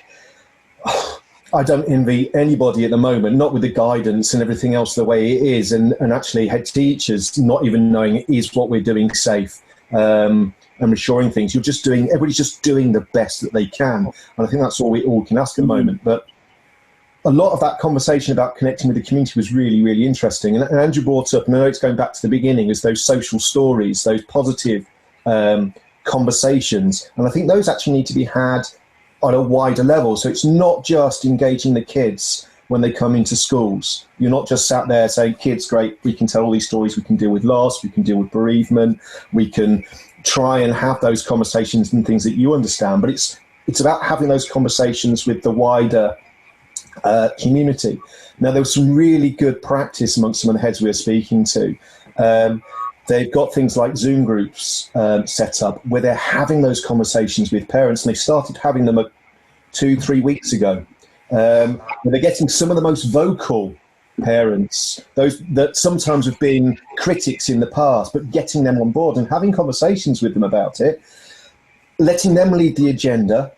I don't envy anybody at the moment, not with the guidance and everything else the way it is, and actually head teachers not even knowing is what we're doing safe and reassuring things. Everybody's just doing the best that they can. And I think that's all we all can ask at the moment. But a lot of that conversation about connecting with the community was really, really interesting. And Andrew brought up, and I know it's going back to the beginning, is those social stories, those positive conversations. And I think those actually need to be had on a wider level. So it's not just engaging the kids when they come into schools. You're not just sat there saying, kids, great, we can tell all these stories, we can deal with loss, we can deal with bereavement, we can try and have those conversations and things that you understand. But it's about having those conversations with the wider community. Now, there was some really good practice amongst some of the heads we were speaking to. They've got things like Zoom groups set up where they're having those conversations with parents, and they started having them 2-3 weeks ago. Where they're getting some of the most vocal parents, those that sometimes have been critics in the past, but getting them on board and having conversations with them about it, letting them lead the agenda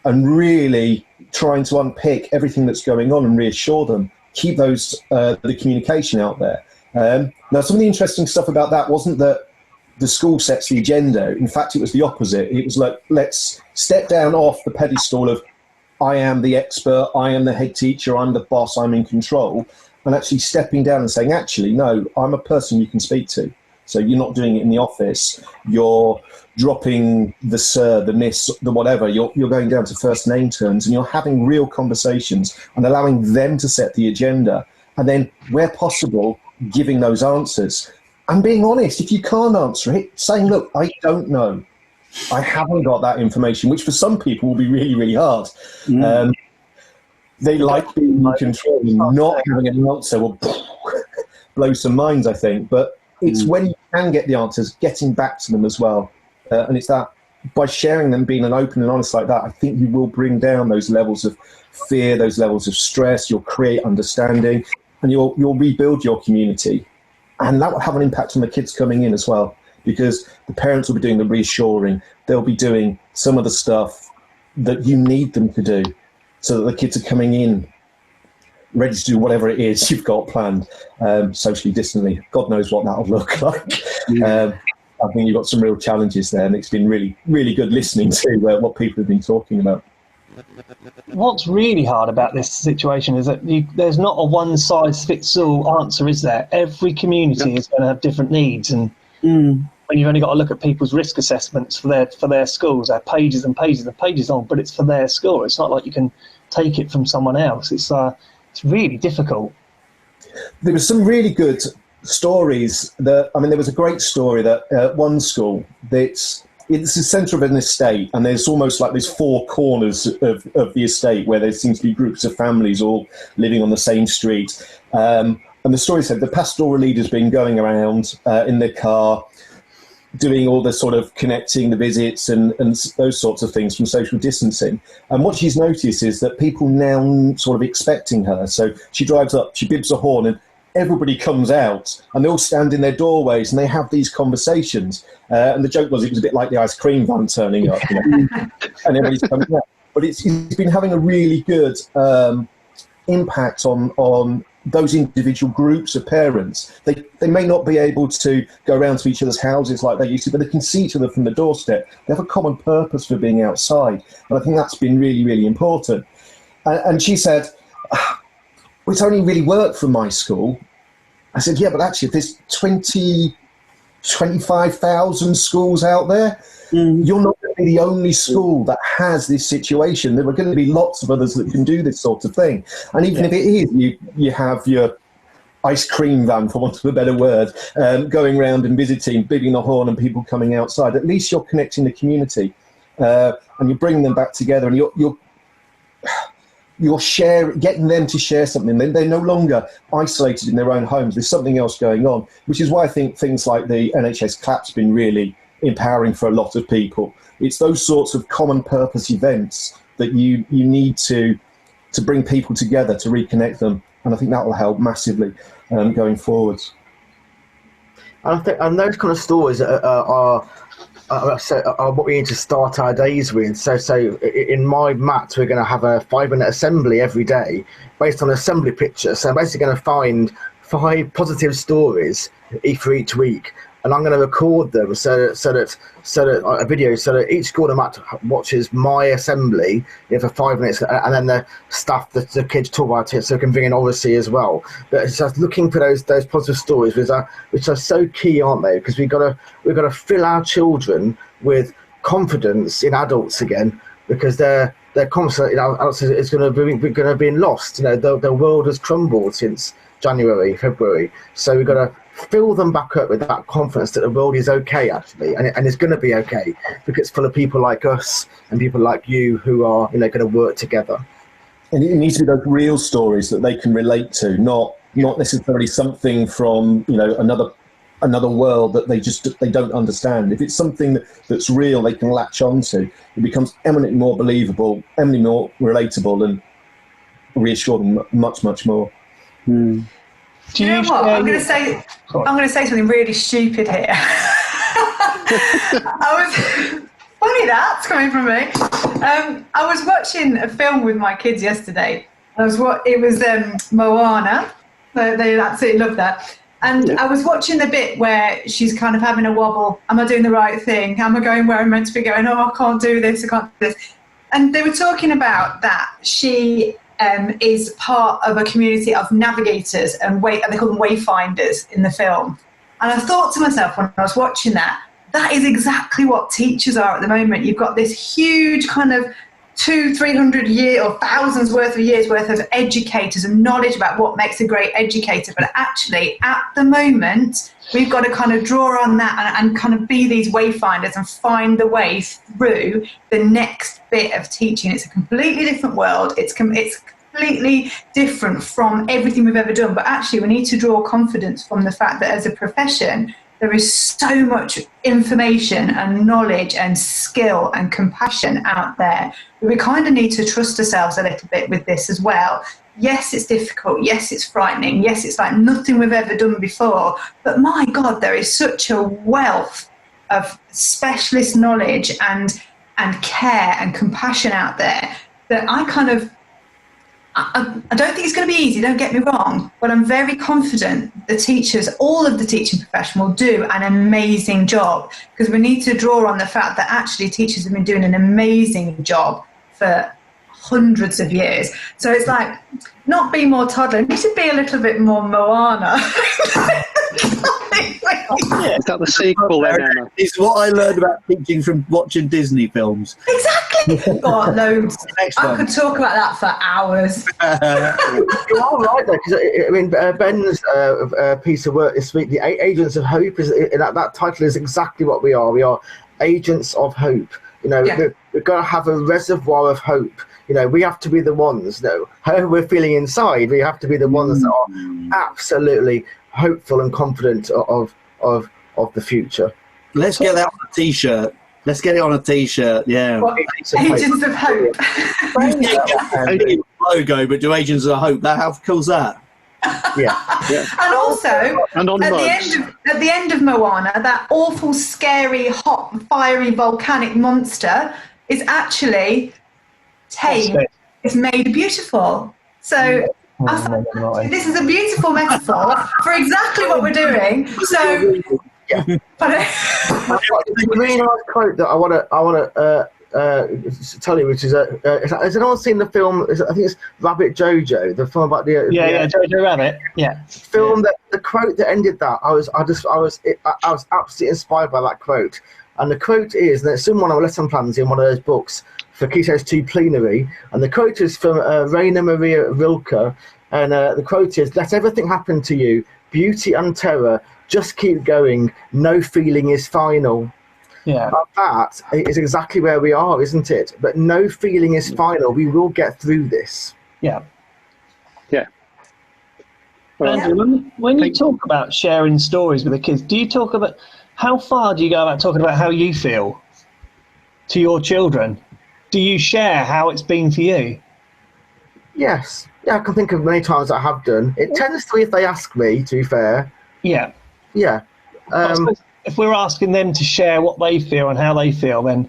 and really trying to unpick everything that's going on and reassure them, keep those the communication out there. Now, some of the interesting stuff about that wasn't that the school sets the agenda. In fact, it was the opposite. It was like, let's step down off the pedestal of I am the expert, I am the head teacher, I'm the boss, I'm in control, and actually stepping down and saying, actually, no, I'm a person you can speak to. So you're not doing it in the office. You're dropping the sir, the miss, the whatever. You're going down to first name terms, and you're having real conversations and allowing them to set the agenda. And then, where possible, giving those answers and being honest. If you can't answer it, saying, look, I don't know. I haven't got that information, which for some people will be really, really hard. They like being in control, and not having an answer will blow some minds, I think. But it's when you can get the answers, getting back to them as well. And it's that, by sharing them, being an open and honest like that, I think you will bring down those levels of fear, those levels of stress. You'll create understanding, and you'll rebuild your community. And that will have an impact on the kids coming in as well, because the parents will be doing the reassuring. They'll be doing some of the stuff that you need them to do, so that the kids are coming in ready to do whatever it is you've got planned, socially distantly. God knows what that'll look like. I think you've got some real challenges there, and it's been really, really good listening to what people have been talking about. What's really hard about this situation is that there's not a one-size-fits-all answer, is there? Every community is going to have different needs, and when you've only got to look at people's risk assessments for their schools, they're pages and pages and pages long, but it's for their school. It's not like you can take it from someone else. It's really difficult. There were some really good stories. There was a great story that one school that's. It's the centre of an estate, and there's almost like there's four corners of the estate where there seems to be groups of families all living on the same street. And the story said the pastoral leader's been going around in their car, doing all the sort of connecting the visits and those sorts of things from social distancing. And what she's noticed is that people now sort of expecting her. So she drives up, she bibs a horn, and everybody comes out, and they all stand in their doorways and they have these conversations. And the joke was, it was a bit like the ice cream van turning up, and everybody's coming out. But it's been having a really good impact on those individual groups of parents. They may not be able to go around to each other's houses like they used to, but they can see each other from the doorstep. They have a common purpose for being outside. And I think that's been really, really important. And she said, it's only really worked for my school. I said, yeah, but actually, if there's 25,000 schools out there, you're not going to be the only school that has this situation. There are going to be lots of others that can do this sort of thing. And even if it is, you have your ice cream van, for want of a better word, going around and visiting, bidding the horn and people coming outside, at least you're connecting the community, and you're bringing them back together, and you're getting them to share something. They're no longer isolated in their own homes. There's something else going on, which is why I think things like the NHS Clap's been really empowering for a lot of people. It's those sorts of common purpose events that you need to bring people together, to reconnect them, and I think that will help massively going forwards. And those kind of stories are what we need to start our days with. So in my maths, we're going to have a 5-minute assembly every day based on assembly picture. So I'm basically going to find 5 positive stories for each week, and I'm going to record them so that a video, so that each school mat watches my assembly for 5 minutes, and then the staff, the kids talk about it, so it can bring in obviously as well. But it's just looking for those positive stories, which are so key, aren't they? Because we've got to fill our children with confidence in adults again, because they're confident in adults is going to be lost. The world has crumbled since January, February, so we've got to fill them back up with that confidence that the world is okay, actually, and it's going to be okay, because it's full of people like us and people like you who are going to work together. And it needs to be those real stories that they can relate to, not necessarily something from another world that they don't understand. If it's something that's real, they can latch onto, it becomes eminently more believable, eminently more relatable, and reassure them much, much more. Do you know what? I'm going to say something really stupid here. Funny that's coming from me. I was watching a film with my kids yesterday. It was Moana. They absolutely love that. And I was watching the bit where she's kind of having a wobble. Am I doing the right thing? Am I going where I'm meant to be going? Oh, I can't do this. I can't do this. And they were talking about that she is part of a community of navigators and they call them wayfinders in the film. And I thought to myself when I was watching that is exactly what teachers are at the moment. You've got this huge kind of 200-300 years or thousands worth of years worth of educators and knowledge about what makes a great educator. But actually, at the moment, we've got to kind of draw on that and kind of be these wayfinders and find the way through the next bit of teaching. It's a completely different world. It's completely different from everything we've ever done. But actually, we need to draw confidence from the fact that as a profession, there is so much information and knowledge and skill and compassion out there. We kind of need to trust ourselves a little bit with this as well. Yes, it's difficult. Yes, it's frightening. Yes, it's like nothing we've ever done before. But my God, there is such a wealth of specialist knowledge and care and compassion out there that I don't think it's going to be easy, don't get me wrong, but I'm very confident the teachers, all of the teaching profession will do an amazing job, because we need to draw on the fact that actually teachers have been doing an amazing job for hundreds of years. So it's like, not be more toddler, need to be a little bit more Moana. Is that the sequel then, Emma? It's what I learned about teaching from watching Disney films. Exactly. God, loads. I could talk about that for hours. You are right, though, because I mean, Ben's piece of work this week, the Agents of Hope, that title is exactly what we are. We are agents of hope. You know, we've got to have a reservoir of hope. You know, we have to be the ones, however we're feeling inside, we have to be the ones that are absolutely hopeful and confident of the future. Let's get that on a T-shirt. Let's get it on a T-shirt. Yeah. What? Agents of Hope. Logo, but do Agents of Hope? How cool's that? Yeah. And also, and on at the end of Moana, that awful, scary, hot, fiery, volcanic monster is actually tame. It's made beautiful. So this is a beautiful metaphor for exactly what we're doing. So, a really nice quote that I want to tell you, which is has anyone seen the film? I think it's Rabbit Jojo, the film about the Jojo Rabbit. Yeah, film that the quote that ended that. I was absolutely inspired by that quote, and the quote is, and it's in one of our lesson plans in one of those books for Key Stage 2 plenary, and the quote is from Rainer Maria Rilke, and the quote is, "Let everything happen to you, beauty and terror, just keep going, no feeling is final." Yeah. That is exactly where we are, isn't it? But no feeling is final. We will get through this. Yeah. Yeah. Andrew, when you talk about sharing stories with the kids, do you talk about, how far do you go about talking about how you feel to your children? Do you share how it's been for you? Yes. Yeah, I can think of many times I have done. It tends to be if they ask me, to be fair. Yeah. Yeah. If we're asking them to share what they feel and how they feel, then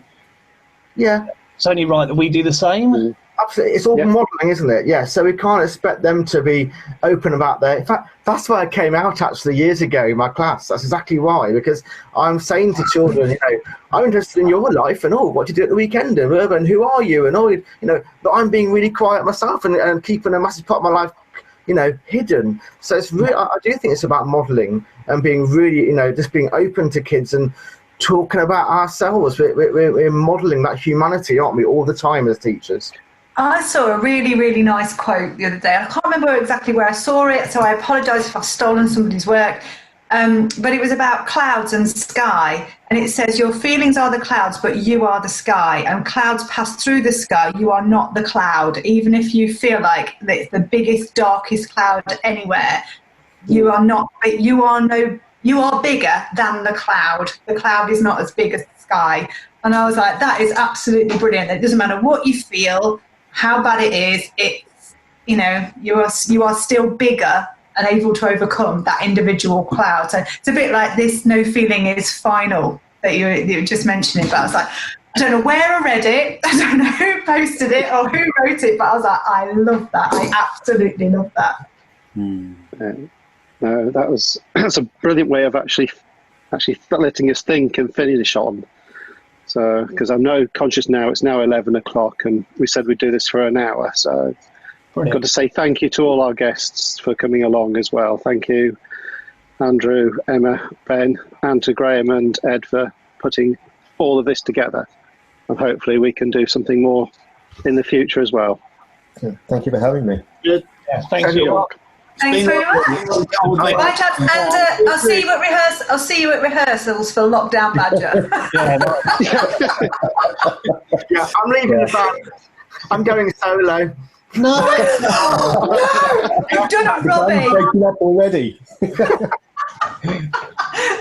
it's only right that we do the same. Absolutely. It's all modelling, isn't it? Yeah, so we can't expect them to be open about their... In fact, that's why I came out actually years ago in my class. That's exactly why, because I'm saying to children, you know, I'm interested in your life and, what do you do at the weekend and who are you and all, you know, but I'm being really quiet myself and keeping a massive part of my life, you know, hidden. So it's really, I do think it's about modelling and being really, you know, just being open to kids and talking about ourselves. We're modelling that humanity, aren't we, all the time as teachers? I saw a really, really nice quote the other day. I can't remember exactly where I saw it, so I apologise if I've stolen somebody's work. But it was about clouds and sky. And it says, your feelings are the clouds, but you are the sky. And clouds pass through the sky. You are not the cloud. Even if you feel like it's the biggest, darkest cloud anywhere, you are not. You are bigger than the cloud. The cloud is not as big as the sky. And I was like, that is absolutely brilliant. It doesn't matter what you feel, how bad it is, it's, you know, you are still bigger and able to overcome that individual cloud. So it's a bit like this no feeling is final that you were just mentioning. But I was like, I don't know where I read it, I don't know who posted it or who wrote it, but I was like, I love that. I absolutely love that. No, that's a brilliant way of actually letting us think and finish on. So, because I'm now conscious now, it's now 11 o'clock and we said we'd do this for an hour. So I've got to say thank you to all our guests for coming along as well. Thank you, Andrew, Emma, Ben, and to Graham and Ed for putting all of this together. And hopefully we can do something more in the future as well. Thank you for having me. Good. Yeah, thank you. Thanks very much. Bye, chaps. And I'll see you at rehearsal. I'll see you at rehearsals for Lockdown Badger. Yeah, nice. Yeah, I'm leaving the band. I'm going solo. No. You've done it, I'm Robbie. breaking up already.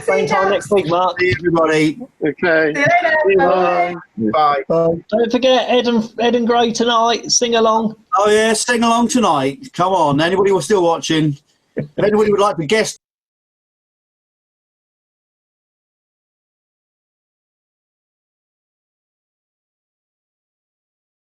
Same time next week, Mark. See everybody. Okay. See you later. Bye. Bye. Don't forget Ed and Gray tonight. Sing along. Oh yeah, sing along tonight. Come on, anybody who's still watching. If anybody would like to guest